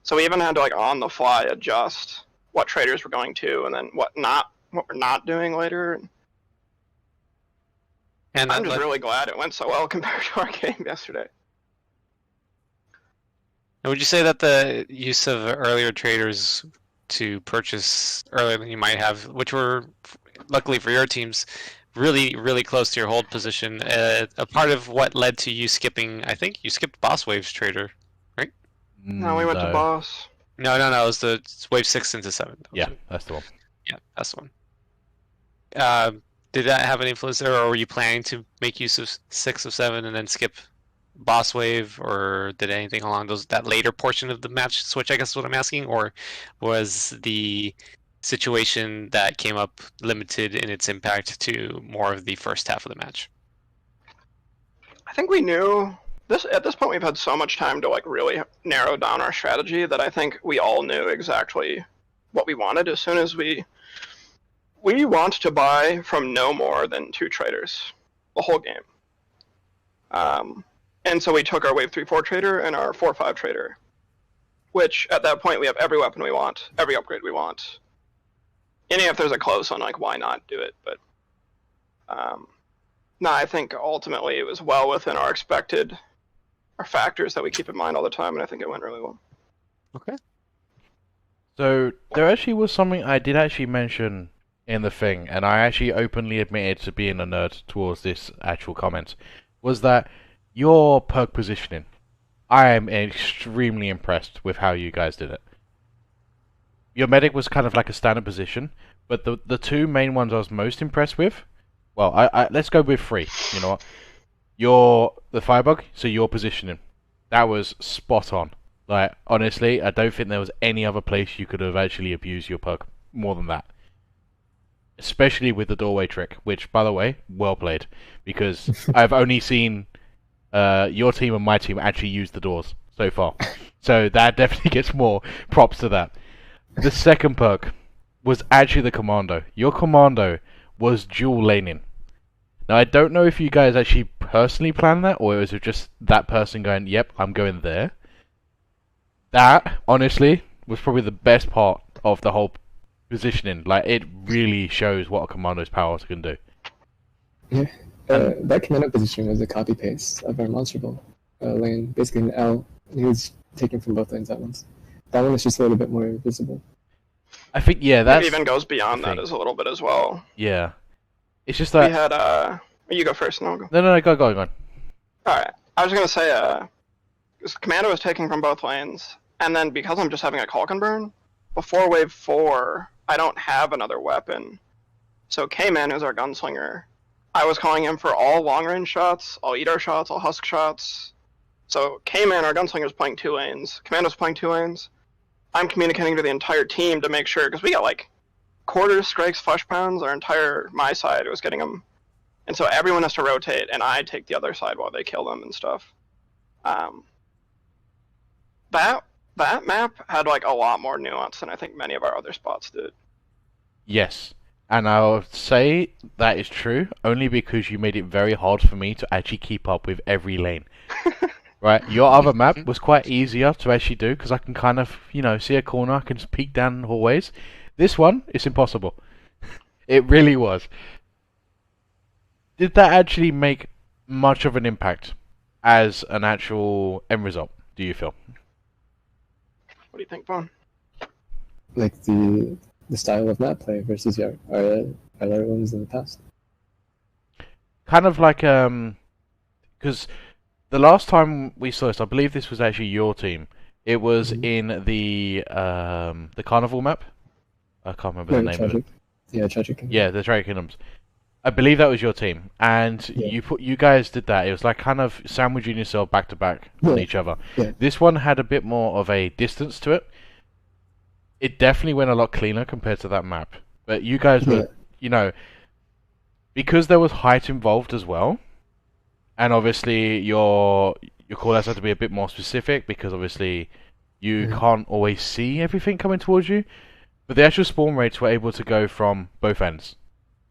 So we even had to like on the fly adjust what traders we're going to and then what we're not doing later. And I'm just really glad it went so well compared to our game yesterday. And would you say that the use of earlier traders to purchase earlier than you might have, which were, luckily for your teams, really, really close to your hold position, a part of what led to you skipping, I think you skipped Boss Waves Trader, right? No, we went to boss. No, it's wave 6 into 7. Yeah, that's the one. Yeah, that's the one. Did that have an influence there, or were you planning to make use of 6 of 7 and then skip boss wave, or did anything along that later portion of the match switch? I guess is what I'm asking, or was the situation that came up limited in its impact to more of the first half of the match? I think we knew this at this point. We've had so much time to like really narrow down our strategy that I think we all knew exactly what we wanted. As soon as we want to buy from no more than 2 traders the whole game. And so we took our Wave 3-4 trader and our 4-5 trader, which at that point we have every weapon we want, every upgrade we want. And if there's a close one, like, why not do it? But no, I think ultimately it was well within our factors that we keep in mind all the time, and I think it went really well. Okay. So there actually was something I did actually mention in the thing, and I actually openly admitted to being a nerd towards this actual comment, was that your perk positioning. I am extremely impressed with how you guys did it. Your medic was kind of like a standard position, but the 2 main ones I was most impressed with, well, let's go with 3. You know what? The firebug, so your positioning, that was spot on. Like, honestly, I don't think there was any other place you could have actually abused your perk more than that. Especially with the doorway trick, which, by the way, well played, because I've only seen your team and my team actually use the doors so far. So that definitely gets more props to that. The second perk was actually the commando. Your commando was dual laning. Now, I don't know if you guys actually personally planned that, or was it just that person going, yep, I'm going there. That, honestly, was probably the best part of the whole positioning. Like, it really shows what a commando's powers can do. Yeah. That commando position was a copy paste of our monster ball lane, basically an L. He was taken from both lanes at once. That one was just a little bit more visible. I think, yeah, that even goes beyond that as a little bit as well. Yeah. It's just that... We had, you go first and I'll go. No, go. Alright, I was gonna say, Commando was taking from both lanes, and then because I'm just having a Calk and Burn, before wave 4, I don't have another weapon. So K-Man, who's our gunslinger, I was calling him for all long-range shots, all Eater shots, all Husk shots. So K-Man, our gunslinger, is playing 2 lanes. Commando's playing 2 lanes. I'm communicating to the entire team to make sure, because we got like quarters, strikes, Fleshpounds, my side was getting them. And so everyone has to rotate, and I take the other side while they kill them and stuff. That map had like a lot more nuance than I think many of our other spots did. Yes. And I'll say that is true, only because you made it very hard for me to actually keep up with every lane. Right? Your other map was quite easier to actually do, because I can kind of, see a corner, I can just peek down hallways. This one, it's impossible. It really was. Did that actually make much of an impact as an actual end result, do you feel? What do you think, Vaughn? Like the style of map play versus our other ones in the past. Kind of like, because the last time we saw this, I believe this was actually your team. It was in the Carnival map. I can't remember the name of it. Yeah, Tragic Kingdom. Yeah, the Tragic Kingdoms. I believe that was your team, and you guys did that. It was like kind of sandwiching yourself back to back on each other. Yeah. This one had a bit more of a distance to it. It definitely went a lot cleaner compared to that map. But you guys were, because there was height involved as well, and obviously your callouts had to be a bit more specific because obviously you can't always see everything coming towards you. But the actual spawn rates were able to go from both ends.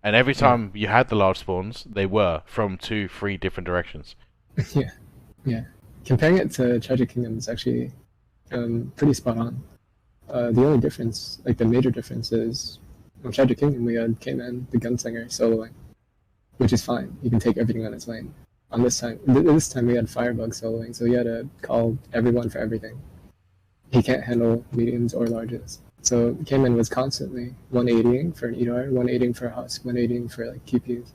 And every time you had the large spawns, they were from 2-3 different directions. Yeah. Comparing it to Tragic Kingdom is actually pretty spot on. The only difference, like the major difference, is on Tragic Kingdom we had K-Man, the gunslinger, soloing, which is fine. You can take everything on its lane. On this time we had Firebug soloing, so you had to call everyone for everything. He can't handle mediums or larges. So K-Man was constantly 180ing for an ER, 180ing for a Husk, 180ing for like QPs.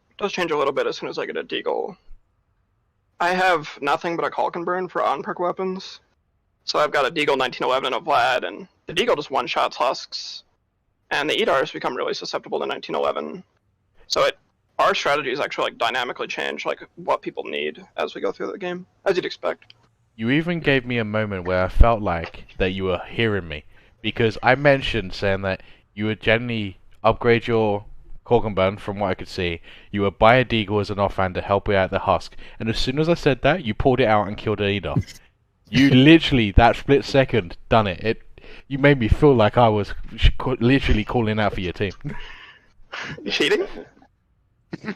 It does change a little bit as soon as I get a Deagle. I have nothing but a Calk and Burn for on-perk weapons. So I've got a Deagle 1911 and a Vlad, and the Deagle just one-shots Husks. And the EDARs become really susceptible to 1911. So our strategies actually like dynamically change like what people need as we go through the game, as you'd expect. You even gave me a moment where I felt like that you were hearing me, because I mentioned saying that you would generally upgrade your cork and burn from what I could see. You would buy a deagle as an offhand to help you out the husk, and as soon as I said that, you pulled it out and killed it off. You literally, that split second, done it. You made me feel like I was literally calling out for your team. Cheating? I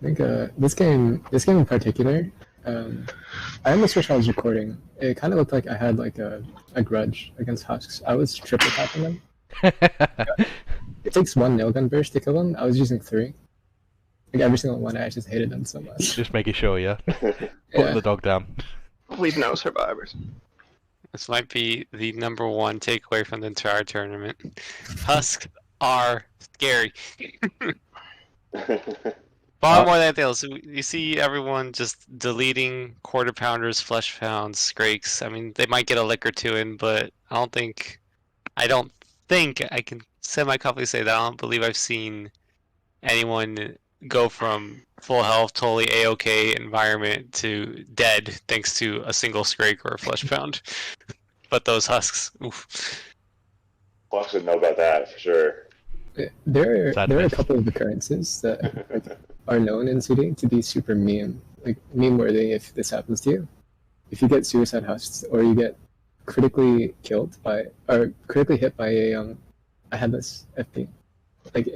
think this game in particular, I almost wish I was recording. It kind of looked like I had like a grudge against Husks. I was triple tapping them. It takes 1 nailgun burst to kill them. I was using 3. Like every single one, I just hated them so much. Just making sure, yeah. Putting Yeah. the dog down. Leave no survivors. This might be the #1 takeaway from the entire tournament. Husks are scary. Far more than anything else. You see everyone just deleting quarter pounders, flesh pounds, skrakes. I mean, they might get a lick or two in, but I don't think I can semi-confidently say that I don't believe I've seen anyone go from full health, totally A-OK environment to dead thanks to a single scrake or a flesh pound. But those husks, oof. FluX would know about that for sure. There are a couple of occurrences that like, are known in CD to be super meme worthy if this happens to you. If you get suicide husks or you get critically hit by a headless FP, like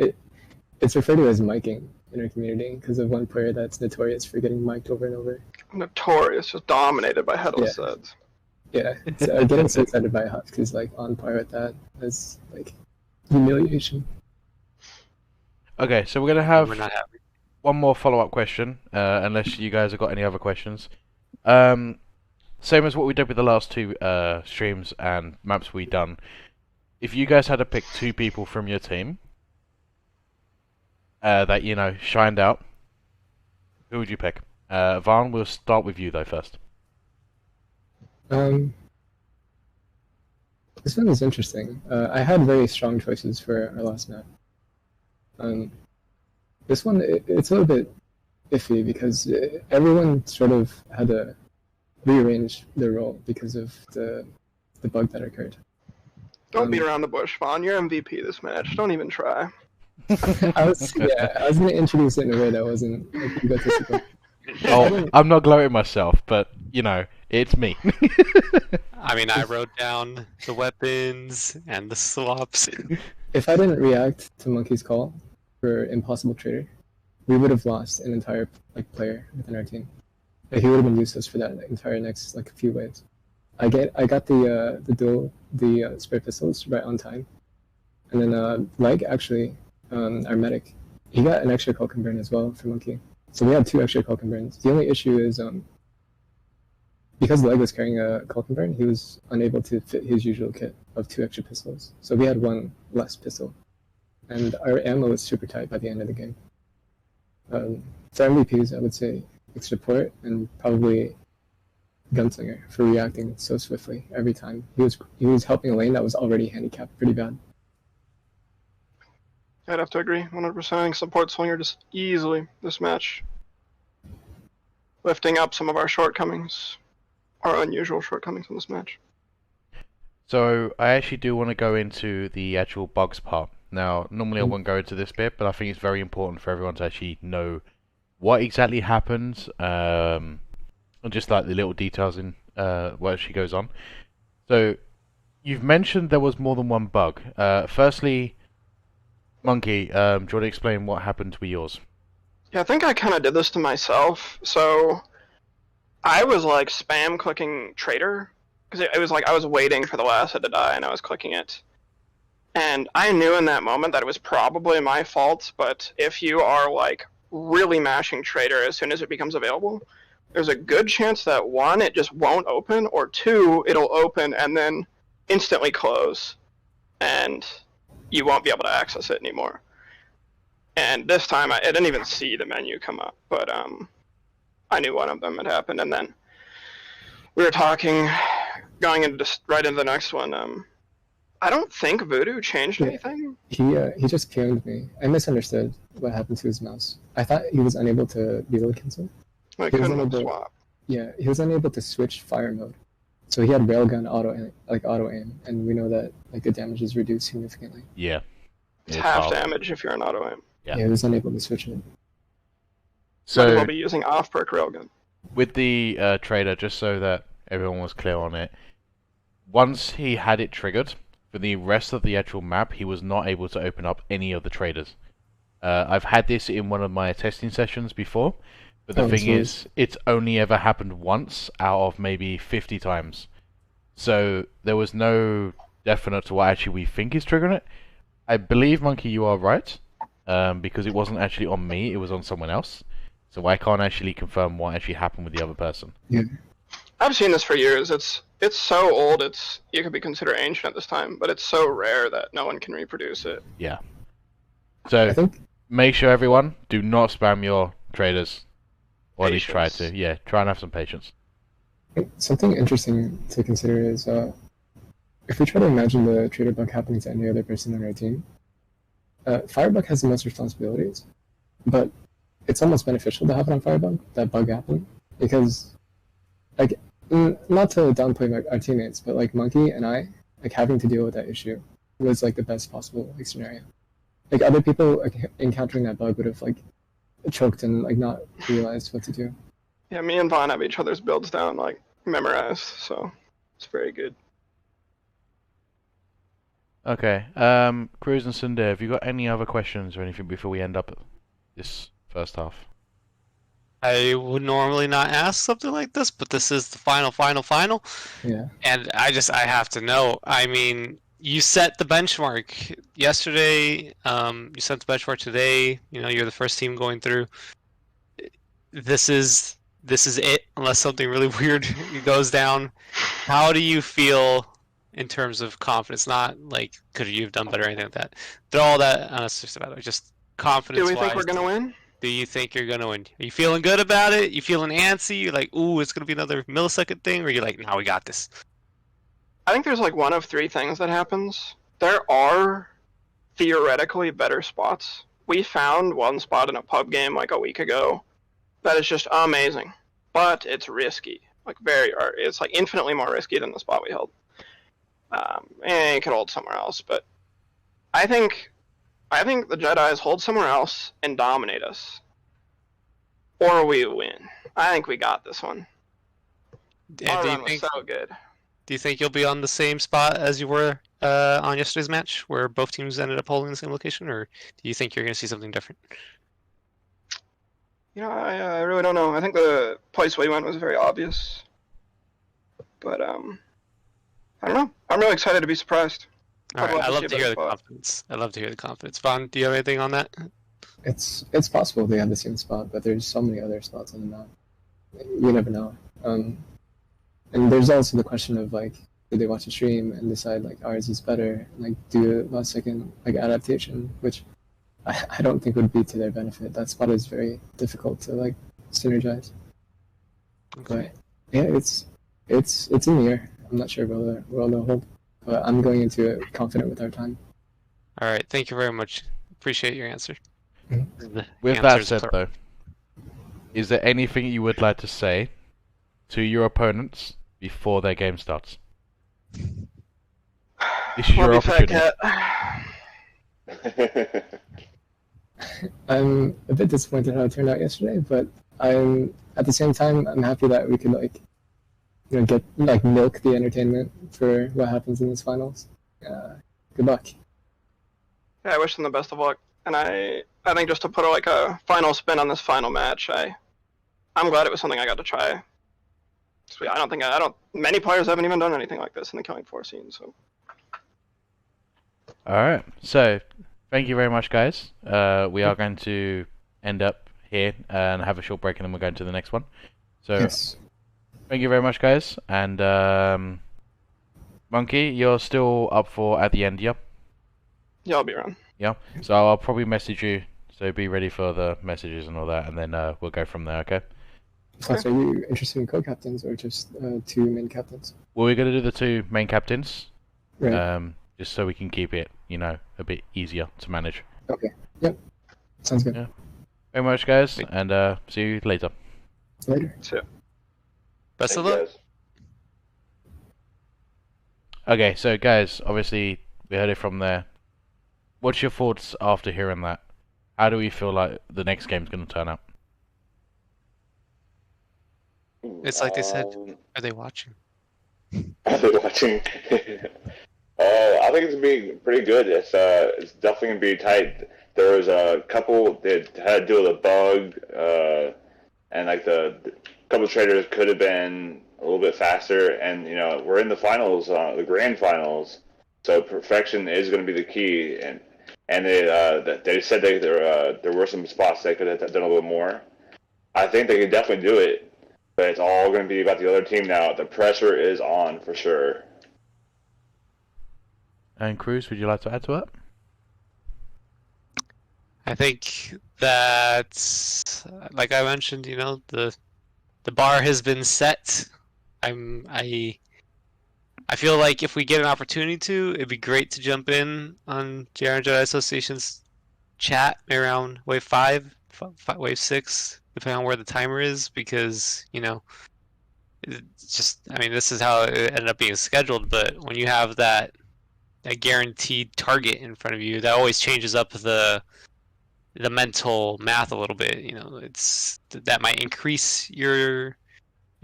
it's referred to as miking in our community because of one player that's notorious for getting mic'd over and over. Notorious, just dominated by headless heads. Yeah, so getting suicided by a husk is like on par with that. It's like humiliation. Okay, so we're gonna We're have not happy. one more follow-up question, unless you guys have got any other questions. Same as what we did with the last 2 streams and maps we done. If you guys had to pick 2 people from your team that shined out, who would you pick? Vaughn, we'll start with you though first. This one is interesting. I had very strong choices for our last map. This one, it's a little bit iffy because everyone sort of had to rearrange their role because of the bug that occurred. Don't beat around the bush, Vaughn. You're MVP this match. Don't even try. I was going to introduce it in a way that wasn't like, egotistical. Oh, I'm not gloating myself, but it's me. I mean, I wrote down the weapons and the swaps. If I didn't react to Monkey's call for Impossible Trader, we would have lost an entire player within our team. Like, he would have been useless for that entire next few waves. I got the spare pistols right on time, and then Leg actually, our medic, he got an extra Culkin burn as well for Monkey. So we had 2 extra Culkin burns. The only issue is because Leg was carrying a Culkin burn, he was unable to fit his usual kit of 2 extra pistols. So we had 1 less pistol, and our ammo was super tight by the end of the game. For MVPs, I would say Support and probably Gunslinger for reacting so swiftly every time. He was helping a lane that was already handicapped pretty bad. I'd have to agree, 100%. Support Swinger just easily this match, lifting up some of our shortcomings, our unusual shortcomings in this match. So I actually do want to go into the actual bugs part. Now, normally I wouldn't go into this bit, but I think it's very important for everyone to actually know what exactly happens, and just like the little details in what actually goes on. So, you've mentioned there was more than 1 bug. Firstly, Monkey, do you want to explain what happened with yours? Yeah, I think I kind of did this to myself. So, I was like spam clicking Trader, because it was like I was waiting for the last hit to die, and I was clicking it. And I knew in that moment that it was probably my fault, but if you are like really mashing Trader as soon as it becomes available, there's a good chance that 1, it just won't open, or 2, it'll open and then instantly close, and you won't be able to access it anymore. And this time, I didn't even see the menu come up, but I knew one of them had happened, and then we were talking, going into right into the next one. I don't think Voodoo changed Yeah. anything. He just pinged me. I misunderstood what happened to his mouse. I thought he was unable to reload cancel. Like, He was couldn't unable. swap. Yeah, he was unable to switch fire mode. So he had railgun auto aim, and we know that like the damage is reduced significantly. Yeah. It's It's half hard. damage if you're an auto aim. Yeah. Yeah, he was unable to switch it. Might as So well be using off perk railgun. with the trader, just so that everyone was clear on it, once he had it triggered, for the rest of the actual map, he was not able to open up any of the traders. I've had this in one of my testing sessions before, but the thing is, it's only ever happened once out of maybe 50 times. So there was no definite to what actually we think is triggering it. I believe, Monkey, you are right, because it wasn't actually on me, it was on someone else. So I can't actually confirm what actually happened with the other person. Yeah. I've seen this for years. It's so old. You could be considered ancient at this time, but it's so rare that no one can reproduce it. Yeah. So I think make sure everyone do not spam your traders, or at least try Patience. to. Yeah, try and have some patience. something interesting to consider is if we try to imagine the trader bug happening to any other person on our team, Firebug has the most responsibilities, but it's almost beneficial to have it on Firebug, that bug happening, because, like, not to downplay our teammates, but, like, Monkey and I, like, having to deal with that issue was, like, the best possible, like, scenario. Like, other people like, encountering that bug would have, like, choked and, like, not realized what to do. Yeah, me and Vaughn have each other's builds down, like, memorized, so it's very good. Okay. Cruz and Sundar, have you got any other questions or anything before we end up this first half? I would normally not ask something like this, but this is the final. Yeah. And I have to know. I mean, you set the benchmark yesterday. You set the benchmark today. You know, you're the first team going through. This is it, unless something really weird goes down. How do you feel in terms of confidence? Not like could you have done better or anything like that. Throw all that on us just about it. Just confidence. Do we think we're gonna win? Do you think you're gonna win? Are you feeling good about it? You feeling antsy? You're like, ooh, it's gonna be another millisecond thing, or you're like, no, we got this. I think there's like one of three things that happens. There are theoretically better spots. We found one spot in a pub game like a week ago that is just amazing, but it's risky. Like it's like infinitely more risky than the spot we held. And you could hold somewhere else, but I think the Jedis hold somewhere else and dominate us, or we win. I think we got this one. And Our do you run was think so good. do you think you'll be on the same spot as you were on yesterday's match, where both teams ended up holding the same location, or do you think you're gonna see something different? You know, I really don't know. I think the place we went was very obvious, but I don't know. I'm really excited to be surprised. All right, I love see a to hear better the spot. confidence. I love to hear the confidence. Vaughn, do you have anything on that? It's possible they have the same spot, but there's so many other spots on the map. You never know. And there's also the question of like, do they watch a stream and decide like ours is better, and, like do a last second like adaptation, which I don't think would be to their benefit. That spot is very difficult to like synergize. Okay. But yeah, it's in the air. I'm not sure whether they'll hold, but I'm going into it confident with our time. All right. Thank you very much. Appreciate your answer. Mhm. With that said, though, is there anything you would like to say to your opponents before their game starts? This is Love your you, fat opportunity. cat. I'm a bit disappointed how it turned out yesterday, but I'm at the same time I'm happy that we could like, you know, get like milk the entertainment for what happens in these finals. Good luck. Yeah, I wish them the best of luck. And I think just to put like a final spin on this final match, I'm glad it was something I got to try. So, I don't many players haven't even done anything like this in the Killing Floor scene, so. Alright, so thank you very much, guys. We are going to end up here and have a short break, and then we're going to the next one. So Yes. thank you very much, guys. And Monkey, you're still up for at the end, yeah? Yeah, I'll be around. Yeah. So I'll probably message you. So be ready for the messages and all that, and then we'll go from there. Okay. Plus, are you interested in co-captains or just two main captains? Well, we're gonna do the two main captains. Right. just so we can keep it, you know, a bit easier to manage. Okay. Yep. Sounds good. Yeah. Very much, guys, and see you later. Later. So, Best Thank of you, luck. guys. Okay, so guys, obviously we heard it from there. What's your thoughts after hearing that? How do we feel like the next game's going to turn out? It's like they said. Are they watching? Are they watching? I think it's gonna be pretty good. It's definitely gonna be tight. There was a couple that had to deal with a bug, and like the couple traders could have been a little bit faster. And you know, we're in the finals, the grand finals, so perfection is going to be the key. And they said there were some spots they could have done a little more. I think they could definitely do it, but it's all going to be about the other team now. The pressure is on for sure. And Cruz, would you like to add to that? I think that, like I mentioned, you know, the bar has been set. I feel like if we get an opportunity to, it'd be great to jump in on JR Jedi Association's chat around wave 5, wave 6, depending on where the timer is, because, you know, it's just, I mean, this is how it ended up being scheduled, but when you have that guaranteed target in front of you, that always changes up the mental math a little bit. You know, that might increase your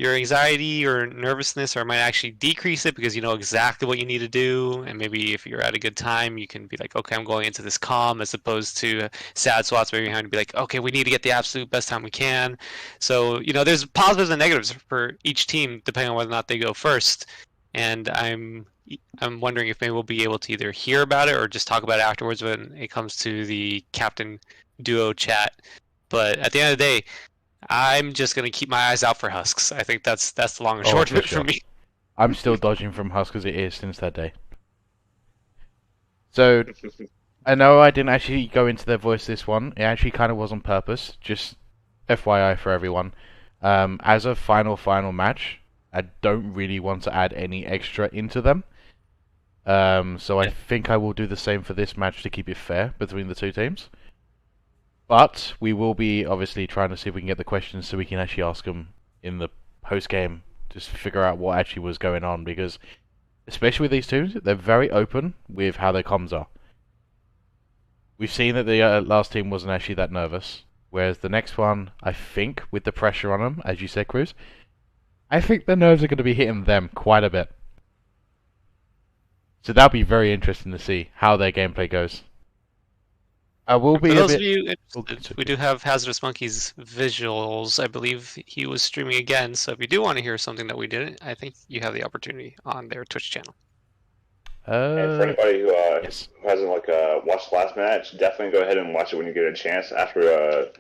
anxiety or nervousness, or it might actually decrease it because you know exactly what you need to do. And maybe if you're at a good time, you can be like, okay, I'm going into this calm, as opposed to sad Swats where you're having to be like, okay, we need to get the absolute best time we can. So, you know, there's positives and negatives for each team depending on whether or not they go first. And I'm wondering if maybe we'll be able to either hear about it or just talk about it afterwards when it comes to the captain duo chat. But at the end of the day, I'm just gonna keep my eyes out for Husks. I think that's the long and short of it for me. I'm still dodging from Husk as it is since that day. So, I know I didn't actually go into their voice this one. It actually kind of was on purpose. Just FYI for everyone. As a final match, I don't really want to add any extra into them. So I think I will do the same for this match to keep it fair between the two teams. But we will be obviously trying to see if we can get the questions so we can actually ask them in the post-game, just figure out what actually was going on, because especially with these teams, they're very open with how their comms are. We've seen that the last team wasn't actually that nervous, whereas the next one, I think, with the pressure on them, as you said, Cruz, I think the nerves are going to be hitting them quite a bit. So that'll be very interesting to see how their gameplay goes. I will be For a those bit... of you interested, we do have Hazardous Monkeys visuals. I believe he was streaming again, so if you do want to hear something that we didn't, I think you have the opportunity on their Twitch channel. And for anybody who yes. hasn't watched the last match, definitely go ahead and watch it when you get a chance. After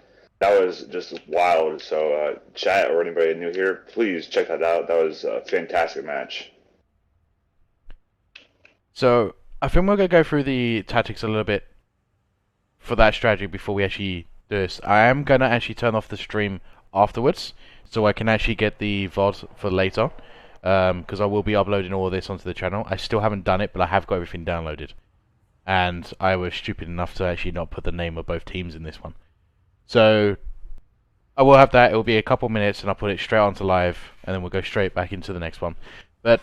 that was just wild. So chat or anybody new here, please check that out. That was a fantastic match. So I think we're gonna go through the tactics a little bit for that strategy before we actually do this. I am gonna actually turn off the stream afterwards, so I can actually get the VOD for later. Because I will be uploading all of this onto the channel. I still haven't done it, but I have got everything downloaded. And I was stupid enough to actually not put the name of both teams in this one. So I will have that. It will be a couple minutes, and I'll put it straight onto live, and then we'll go straight back into the next one. But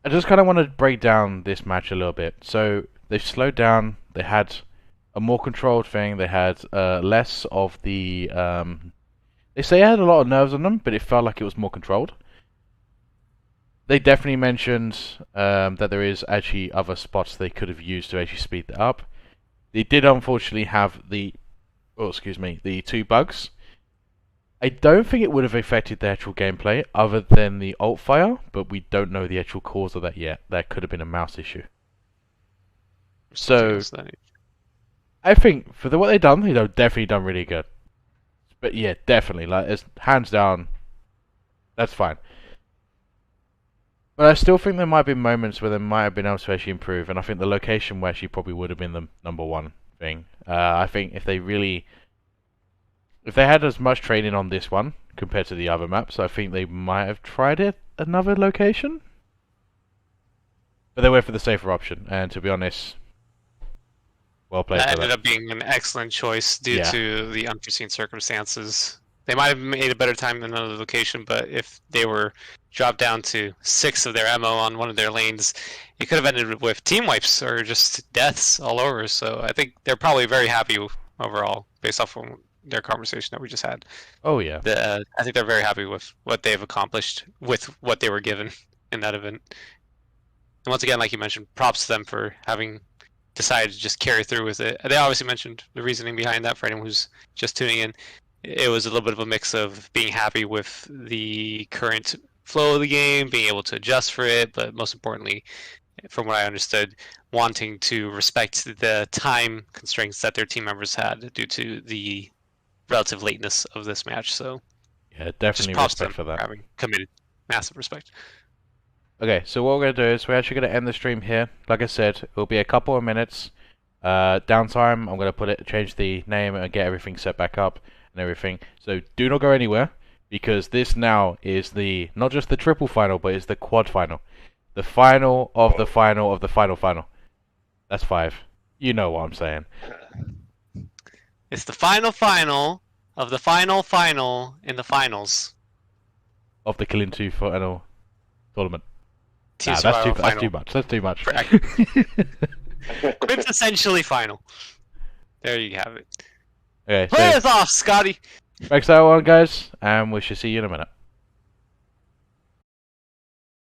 I just kind of want to break down this match a little bit. So they've slowed down. They had a more controlled thing. They had less of the... they say it had a lot of nerves on them, but it felt like it was more controlled. They definitely mentioned that there is actually other spots they could have used to actually speed that up. They did unfortunately have the two bugs. I don't think it would have affected the actual gameplay other than the alt fire, but we don't know the actual cause of that yet. That could have been a mouse issue. So I think for what they've done, they've definitely done really good. But yeah, definitely, like, it's hands down, that's fine. But I still think there might be moments where they might have been able to actually improve, and I think the location where she probably would have been the number one thing. I think if they had as much training on this one compared to the other maps, I think they might have tried it another location. But they went for the safer option, and to be honest, well played That for ended that. up being an excellent choice due Yeah. to the unforeseen circumstances. They might have made a better time in another location, but if they were dropped down to 6 of their ammo on one of their lanes, it could have ended with team wipes or just deaths all over. So I think they're probably very happy overall, based off of their conversation that we just had. Oh yeah. I think they're very happy with what they've accomplished with what they were given in that event. And once again, like you mentioned, props to them for having decided to just carry through with it. They obviously mentioned the reasoning behind that for anyone who's just tuning in. It was a little bit of a mix of being happy with the current flow of the game, being able to adjust for it, but most importantly, from what I understood, wanting to respect the time constraints that their team members had due to the relative lateness of this match. So Yeah, just definitely props to respect for them that. having committed. Massive respect. Okay, so what we're going to do is we're actually going to end the stream here. Like I said, it'll be a couple of minutes. Downtime, I'm going to change the name and get everything set back up and everything. So do not go anywhere, because this now is not just the triple final, but it's the quad final. The final of the final of the final. That's 5. You know what I'm saying. It's the final of the final in the finals. Of the Killing 2 final tournament. Team Nah, that's Survival too final. much. That's too much. Quintessentially final. There you have it. Okay, Play so us off, Scotty! thanks everyone, guys, and we shall see you in a minute.